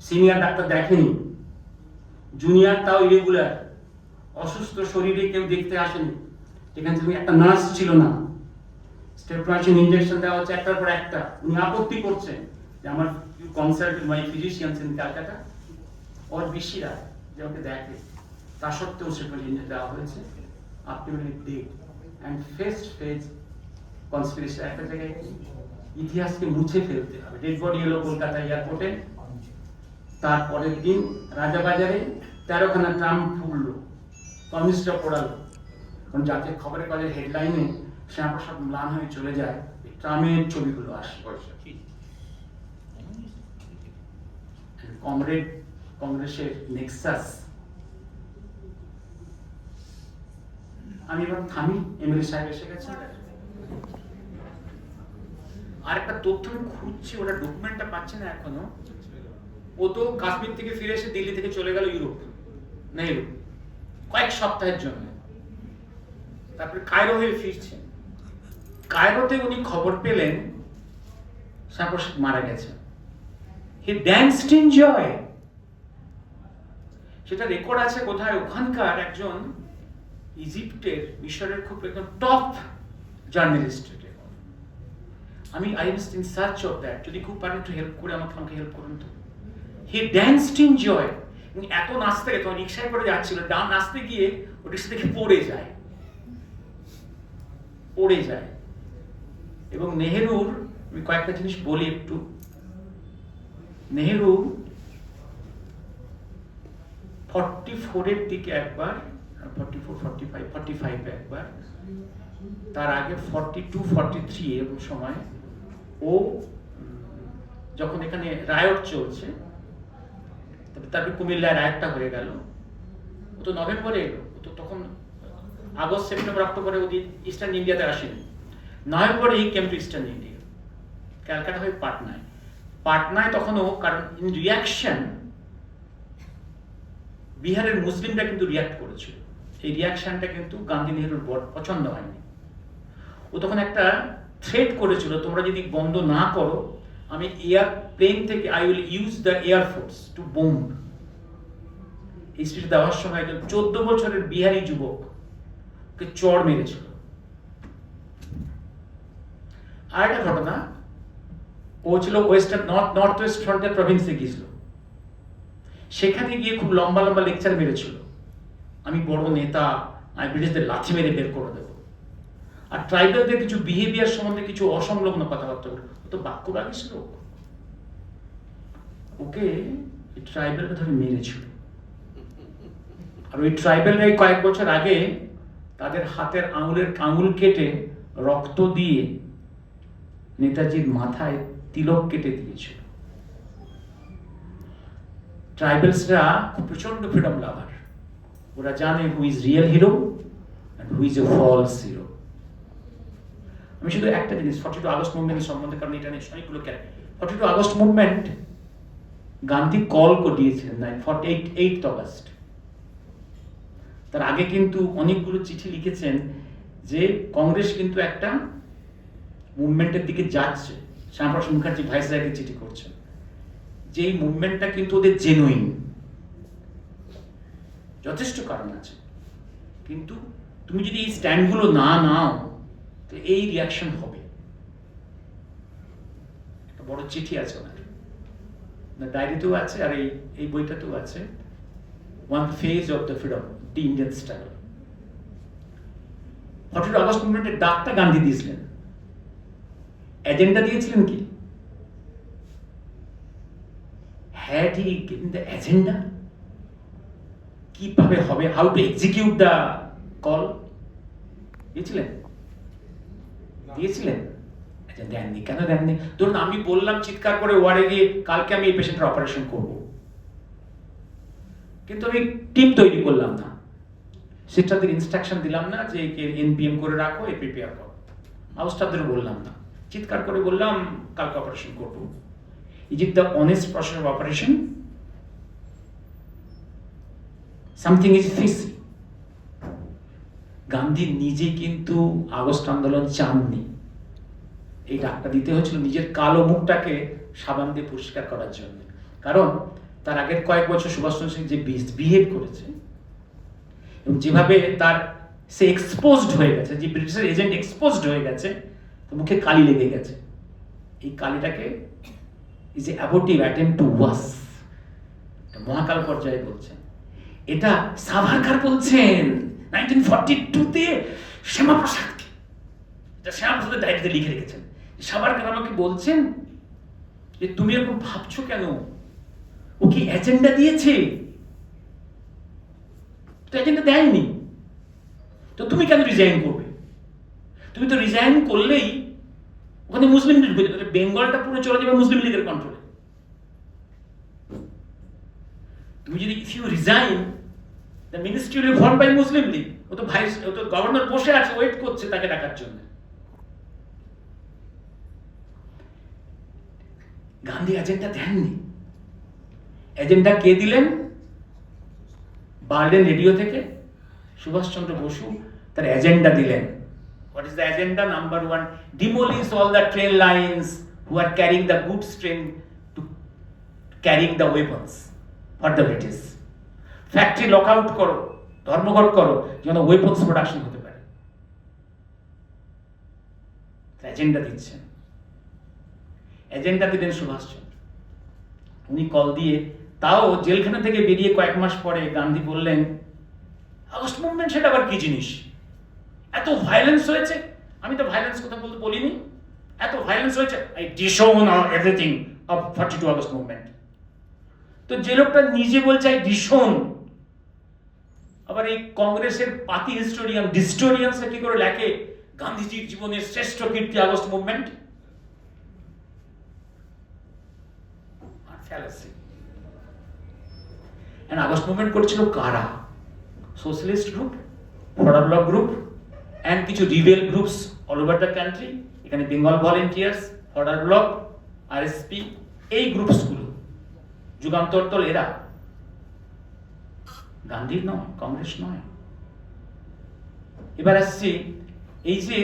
সিনিয়র ডাক্তার দেখেনি, জুনিয়র তাও ইরেগুলার, অসুস্থ শরীরে কেউ দেখতে আসেনি। যেখানে একটা নার্স ছিল না, স্টেপ্রাইজিন ইনজেকশন দেওয়া হচ্ছে একটার পর একটা। উনি আপত্তি করছেন যে আমার consult my physicians in Calcutta ওর বিশিরা যে ওকে দেখে, তা সত্ত্বেও স্টেপ্রাইজিন দেওয়া হয়েছে। আপনি ডেট অ্যান্ড ফেস্ট ফেজ কনস্পিরেসি। একটা জায়গায় ইতিহাসকে মুছে ফেলতে হবে। ডেড বডি এলো কলকাতা এয়ারপোর্টে, তারপরের দিন রাজাবাজারে 13খানা ট্রাম ফুললো, কমিউনিস্টরা পড়ালো। কারণ জাতীয় খবরের কাগজের হেডলাইনে শ্যামাপ্রসাদ ম্লান হয়ে চলে যায়, ট্রামের ছবিগুলো আসে। কমরেড কংগ্রেসের নেক্সাস। আমি এবার থামি, এমএলএ সাহেব এসে গেছে। আর একটা তথ্য আমি খুঁজছি, ওটা ডকুমেন্টটা পাচ্ছে না এখনো। ও তো কাশ্মীর থেকে ফিরে এসে দিল্লি থেকে চলে গেল ইউরোপ, নেহেরু কয়েক সপ্তাহের জন্য। তারপরে কায়রো হয়ে ফিরছেন। কায়রোতে উনি খবর পেলেন শ্যামাপ্রসাদ মারা গেছে। হি ড্যান্সড ইন জয়। সেটা রেকর্ড আছে কোথায়, ওখানকার একজন ইজিপ্টের, মিশরের খুব একদম টপ জার্নালিস্ট। আমি I was in search of that. যদি খুব পারেন একটু হেল্প করে আমাকে হেল্প করুন তো। হি ড্যান্সড ইন জয়। এত নাচতে গেছে, তখন রিক্সায় করে যাচ্ছিল, নাচতে গিয়ে ও রিক্সা থেকে পড়ে যায়। এবং নেহেরুর, আমি কয়েকটা জিনিস বলি একটু। নেহেরু 44-এর দিকে একবার, 45 একবার, তার আগে 42-43 এরকম সময় ও যখন এখানে রায়ট চলছে, তারপরে কুমিল্লায় রায়টটা হয়ে গেল। ও তো নভেম্বরে এলো, ও তো তখন আগস্ট সেপ্টেম্বর অক্টোবরে ওদিন ইস্টার্ন ইন্ডিয়াতে আসেনি। নভেম্বরে এই came to eastern India, Calcutta হয়ে পাটনায় তখনও, কারণ ইন রিয়াকশন বিহারের মুসলিমরা কিন্তু রিয়াক্ট করেছিল। এই রিয়াকশনটা কিন্তু গান্ধী নেহেরুর পছন্দ হয়নি। ও তখন একটা থ্রেট করেছিল, তোমরা যদি বন্ধ না করো আমি প্লেন থেকে I will use the air force to bomb. এই স্পিচ দেওয়ার সময় একজন 14 বছরের বিহারি যুবককে চড় মেরেছিল। আর একটা ঘটনা, ও ছিল নর্থ ওয়েস্ট ফ্রন্টিয়ার প্রভিন্সে গিয়েছিল, সেখানে গিয়ে খুব লম্বা লম্বা লেকচার মেরেছিল, আমি বড় নেতা, আমি ব্রিটিশদের লাথি মেরে বের করে দেবো, আর ট্রাইবালদের কিছু বিহেভিয়ার সম্বন্ধে কিছু অসংলগ্ন কথাবার্তা বলে, ও তো বাক্য রাখিছিল, ওকে ট্রাইবালরা ধরে মেরেছিল। আর ওই ট্রাইবালরাই কয়েক বছর আগে তাদের হাতের আঙুল কেটে রক্ত দিয়ে নেতাজির মাথায় তিলক কেটে দিয়েছিল। ট্রাইবালসরা খুব প্রচন্ড ফ্রিডম লাভার, ওরা জানে who is real hero and who is a false hero. আমি শুধু একটা জিনিস 42 আগস্ট মুভমেন্টের সম্বন্ধে, কারণ এটা নিয়ে অনেকগুলো 42 আগস্ট মুভমেন্ট গান্ধী কল করে দিয়েছিলেন 8 অগস্ট। তার আগে কিন্তু অনেকগুলো চিঠি লিখেছেন যে কংগ্রেস কিন্তু একটা মুভমেন্টের দিকে যাচ্ছে। শ্যামাপ্রসাদ মুখার্জি ভাইসরয়কে চিঠি করছেন যে এই মুভমেন্টটা কিন্তু ওদের জেনুইন, যথেষ্ট কারণ আছে, কিন্তু তুমি যদি এই স্ট্যান্ডগুলো না নাও তো এই রিয়াকশন হবে। একটা বড় চিঠি আছে ওনার, ডায়েরিতেও আছে আর এই বইটাতেও আছে, one phase of the freedom, the Indian struggle. 42 August মুভমেন্টের ডাকটা গান্ধী দিয়েছিলেন, এজেন্ডা দিয়েছিলেন কি? Had he given the agenda? কিভাবে হবে, how to execute the call দিয়েছিলেন? আচ্ছা দেননি, কেন দেননি? ধরুন আমি বললাম চিৎকার করে ওয়ার্ডে গিয়ে কালকে আমি এই পেশেন্টের অপারেশন করব, কিন্তু আমি টিম তৈরি করলাম না, সিস্টারদের ইনস্ট্রাকশন দিলাম না যে এনপিএম করে রাখো, এ প্রিপেয়ার করো, হাউস স্টাফদের বললাম না, চিৎকার করে বললাম কালকে অপারেশন করব। Is it the honest process of operation? Something is fishy. Gandhi নিজে কিন্তু আগস্ট আন্দোলন চাননি, এই ডাকটা দিতে হয়েছিল নিজের কালো মুখটাকে সাবান দিয়ে পরিষ্কার করার জন্য। কারণ তার আগের কয়েক বছর সুভাষচন্দ্র সিং যে বিহেভ করেছে এবং যেভাবে তার সে এক্সপোজড হয়ে গেছে, যে ব্রিটিশের এজেন্ট এক্সপোজড হয়ে গেছে, তো মুখে কালি লেগে গেছে। এই কালিটাকে is a abortive attempt to was, মহাকাল পর্যায়ে বলছেন। এটা সাভারকার বলছেন 1942-তে শ্যামাপ্রসাদকে, এটা শ্যামাপ্রসাদের ডায়েরিতে লিখে রেখেছেন। সাভারকার আমাকে বলছেন যে তুমি এরকম ভাবছো কেন, ও কি এজেন্ডা দিয়েছে? তো এজেন্ডা দেয়নি, তো তুমি কেন রিজাইন করবে? তুমি তো রিজাইন করলেই ওখানে মুসলিম লীগ হয়ে যাবে, বেঙ্গলটা পুরো চলে যাবে মুসলিম লীগের কন্ট্রোলে। তুমি যদি if you resign, the ministry will be formed by Muslim League. ও তো গভর্নর বসে আছে, ওয়েট করছে তাকে ডাকার জন্য। গান্ধী এজেন্ডা দেননি। এজেন্ডা কে দিলেন? বার্লিন রেডিও থেকে সুভাষচন্দ্র বসু তার এজেন্ডা দিলেন। What is the agenda? Number 1, demolish all the train lines who are carrying the goods train to carrying the weapons for the British. Factory lockout করো, ধর্মঘট করো, যেন ওয়েপন্স প্রোডাকশন হতে পারে। এজেন্ডা দিচ্ছেন, এজেন্ডা দিলেন সুভাষচন্দ্র। উনি কল দিয়ে, তাও জেলখানা থেকে বেরিয়ে কয়েক মাস পরে গান্ধী বললেন আগস্ট মুভমেন্ট সেটা আবার কি জিনিস, এত ভায়োলেন্স হয়েছে। আমি তো ভায়োলেন্স কথা বলতে বলিনি, এত ভায়োলেন্স হয়েছে, I disown everything of 42 August movement. তো যে লোকটা নিজে বলছে আই ডিসওন, আবার এই কংগ্রেসের পাতি হিস্টোরিয়ান ডিস্টোরিয়ানসে কি করে লেখে গান্ধীজির জীবনের শ্রেষ্ঠ কীর্তি August movement? Fallacy. And August movement করছিল কারা? Socialist group, Forward Bloc group, and কিছু rebel groups all over the country. এখানে বেঙ্গল ভলেন্টিয়ার্স, ফরওয়ার্ড ব্লক, আরএসপি, এই গ্রুপসগুলো, যুগান্তর দল, এরা গান্ধীর নয়, কংগ্রেস নয়। এবার আসছি, এই যে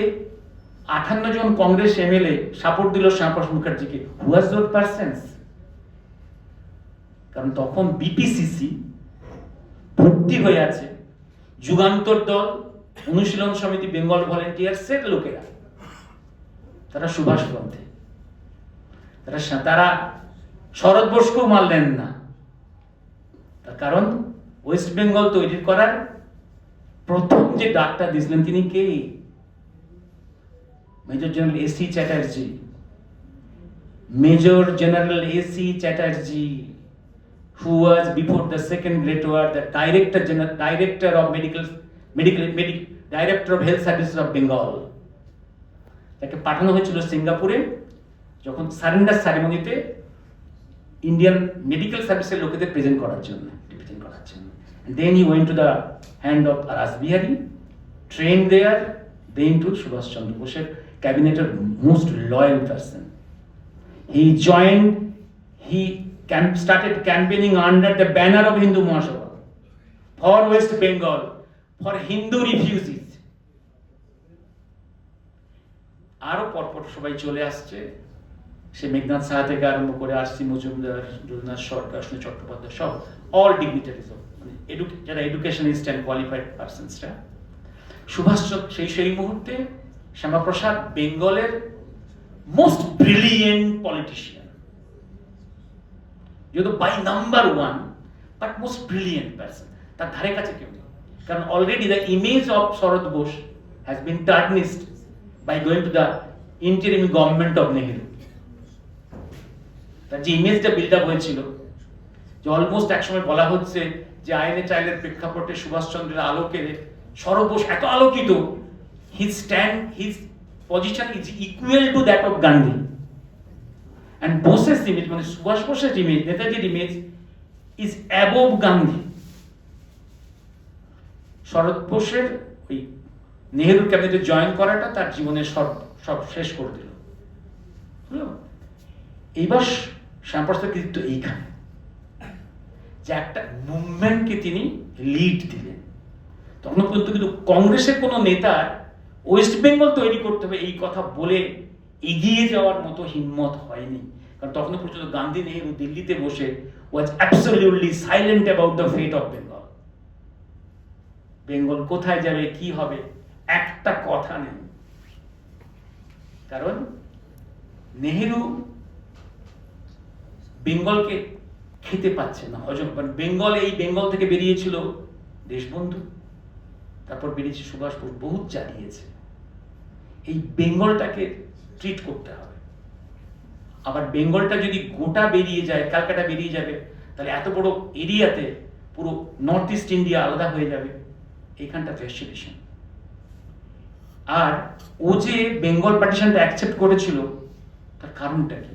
58 জন কংগ্রেস এমএলএ সাপোর্ট দিল শ্যামাপ্রসাদ মুখার্জিকে, হু ওয়াজ দোজ পারসনস? কারণ তখন বিপিসিসি ভর্তি হয়ে আছে যুগান্তর দল, অনুশীলন সমিতি, বেঙ্গল ভলেন্টিয়ার্সের লোকেরা। তারা সুভাষপন্থী, তারা শরৎ বোসকেও মানলেন না। তার কারণ ওয়েস্ট বেঙ্গল তৈরি করার প্রথম যে ডাকটা দিয়েছিলেন তিনি কে? Major general AC Chatterjee. Major general AC Chatterjee, who was before the Second Great War the director of director of health services of Bengal। তাকে পাঠানো হয়েছিল সিঙ্গাপুরে যখন সারেন্ডার সেরেমনিতে ইন্ডিয়ান মেডিকেল সার্ভিসের লোকেদের প্রেজেন্ট করার জন্য। Then he went to the hand of Rasbihari, trained there, then to Subhash Chandra Bose, cabineted most loyal person. He started campaigning under the banner of Hindu Mahasabha for West Bengal, for Hindu refugees. আরো পরপর সবাই চলে আসছে, সে মেঘনাথ সাহা থেকে আরম্ভ করে RC Majumdar, Jadunath Sarkar, Sunil Chattopadhyay, সব all dignitaries, যারা এডুকেশনিস্ট অ্যান্ড কোয়ালিফাইড পার্সনসরা। সুভাষচন্দ্র সেই মুহূর্তে শ্যামাপ্রসাদ বেঙ্গলের মোস্ট ব্রিলিয়েন্ট পলিটিশিয়ান, যেহেতু by number one, but most brilliant person. তার ধারে কাছে কেউ নেই, কারণ already the image of Sarat Bose has been tarnished by going to the interim government of Nehru. তার যে ইমেজটা বিল্ড আপ হয়েছিল, যে অলমোস্ট একসময় বলা হচ্ছে যে আইনে চাইলের প্রেক্ষাপটে সুভাষচন্দ্রের আলোকে শরৎ বোস এত আলোকিত, his position is equal to that of Gandhi, and Bose's image, মানে সুভাষ বোসের ইমেজ, নেতাজির ইমেজ is above Gandhi। শরৎ বোসের ওই নেহেরুর ক্যাবিনেটে জয়েন করাটা তার জীবনের সব শেষ করে দিল। এইবার শ্যামাপ্রসাদের কৃতিত্ব এইখানে, যে একটা মুভমেন্টকে তিনি লিড দিলেন। তখন পর্যন্ত কিন্তু কংগ্রেসের কোনো নেতা ওয়েস্ট বেঙ্গল তৈরি করতে হবে এই কথা বলে এগিয়ে যাওয়ার মতো হিম্মত হয়নি, কারণ তখন পর্যন্ত গান্ধী নেহেরু দিল্লিতে বসে was absolutely silent about the fate of Bengal. Bengal কোথায় যাবে, কি হবে, একটা কথা নেই। কারণ নেহেরু বেঙ্গলকে খেতে পাচ্ছে না, এই বেঙ্গল থেকে বেরিয়েছিল দেশবন্ধু, তারপর বেরিয়েছে সুভাষ বোস, বহুত চালিয়েছে। এই বেঙ্গলটাকে ট্রিট করতে হবে। আবার বেঙ্গলটা যদি গোটা বেরিয়ে যায়, ক্যালকাটা বেরিয়ে যাবে, তাহলে এত বড় এরিয়াতে পুরো নর্থ ইস্ট ইন্ডিয়া আলাদা হয়ে যাবে। এইখানটা ফ্যাসিলিটেশন। আর ও যে বেঙ্গল পার্টিশনটা অ্যাকসেপ্ট করেছিল, তার কারণটা কি?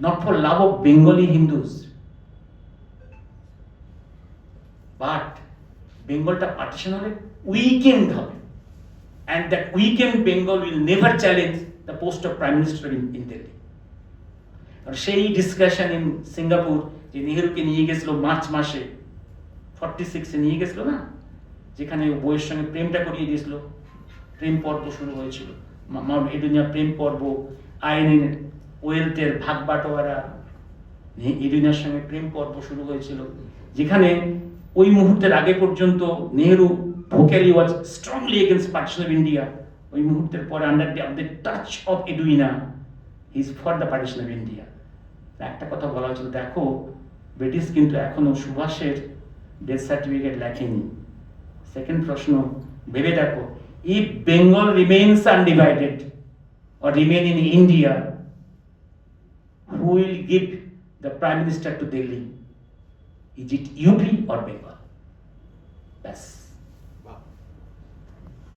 Not for love of Bengali Hindus, but বেঙ্গলটা পার্টিশন হলে উইকেন্ড হবে, and that weekend Bengal will never challenge the post of Prime Minister in Delhi. আর সেই ডিসকাশন ইন সিঙ্গাপুর, যে নেহেরুকে নিয়ে গেছিল মার্চ মাসে 46-এ নিয়ে গেছিল না, যেখানে বইয়ের সঙ্গে প্রেমটা করিয়ে দিয়েছিল, প্রেম পর্ব শুরু হয়েছিল, মাউন্ট এডুনিয়া প্রেম পর্ব, আইনের ওয়েলথের ভাগ বাটোয়ারা, এডুনিয়ার সঙ্গে প্রেম পর্ব শুরু হয়েছিল, যেখানে ওই মুহূর্তের আগে পর্যন্ত Nehru vocally was strongly against partition of India. ওই মুহূর্তের পরে under the touch of Edwina, he is for the partition of India. একটা কথা বলা হয়েছিল, দেখো ব্রিটিশ কিন্তু এখনো সুভাষের ডেথ সার্টিফিকেট লেখেনি। সেকেন্ড প্রশ্ন ভেবে দেখো, if Bengal remains undivided or remain in India, who will give the Prime Minister to Delhi? Is it UP or Bengal? Bas.